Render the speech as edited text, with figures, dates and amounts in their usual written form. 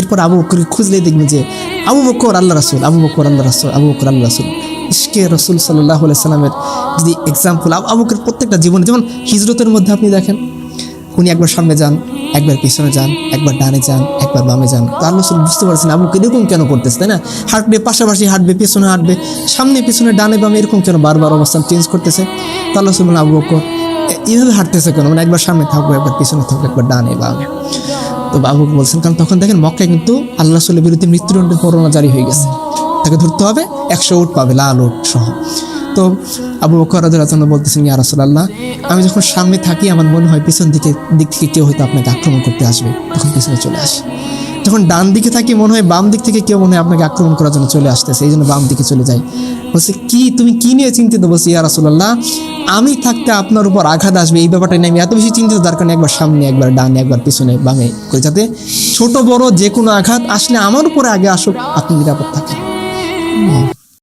এরপর আবু বকর খুঁজলেই দেখবেন যে আবু বকর আল্লাহ রাসূল, আবু বকর আল্লাহ রাসূল, আবু বকর আল্লাহ রাসূল। ইশকে রসুল সাল্লাল্লাহু আলাইহি সাল্লামের যদি এক্সাম্পল আবু বকরের প্রত্যেকটা জীবনে, যেমন হিজরতের মধ্যে আপনি দেখেন উনি একবার সামনে যান, একবার পিছনে যান, একবার ডানে যান, একবার বামে যান। তো আল্লাহ রাসূল বুঝতে পারছেন আবু বকর এরকম কেন করতেছে, তাই না? হাঁটবে, পাশাপাশি হাঁটবে, পেছনে হাঁটবে, সামনে পিছনে ডানে বামে এরকম কেন বারবার অবস্থান চেঞ্জ করতেছে? তো আল্লাহ রাসূল বলেন আবু বকর এইভাবে হাঁটতেছে কেন, মানে একবার সামনে থাকবো, একবার পিছনে থাকবো, একবার ডানে বামে। তো আবু বকর বলছেন, কারণ তখন দেখেন মক্কায় কিন্তু আল্লাহ রাসূলের বিরুদ্ধে মৃত্যুদণ্ডের পরোয়ানা জারি হয়ে গেছে, তাকে ধরতে হবে, 100 উট পাবে, লাল উট সহ। তো আবু বকর রাদিয়াল্লাহু আনহু বলতেছেন, ইয়া রাসূলুল্লাহ, আমি যখন সামনে থাকি আমার মনে হয় পিছন দিক থেকে কেউ হয়তো আপনাকে আক্রমণ করতে আসবে, তখন পিছনে চলে আসি। যখন ডান দিকে থাকি মনে হয় বাম দিক থেকে কেউ মনে হয় আপনাকে আক্রমণ করার জন্য চলে আসতেছে, এই জন্য বাম দিকে চলে যাই। বলছে কি, তুমি কি নিয়ে চিন্তিত? বলছি, ইয়া রাসূলুল্লাহ, আমি থাকতে আপনার উপর আঘাত আসবে এই ব্যাপারটা নিয়ে আমি এত বেশি চিন্তিত, তার কারণে একবার সামনে, একবার ডানে, একবার পিছনে বামে করে, যাতে ছোট বড় যে কোনো আঘাত আসলে আমার উপরে আগে আসুক, আপনি নিরাপদ থাকেন।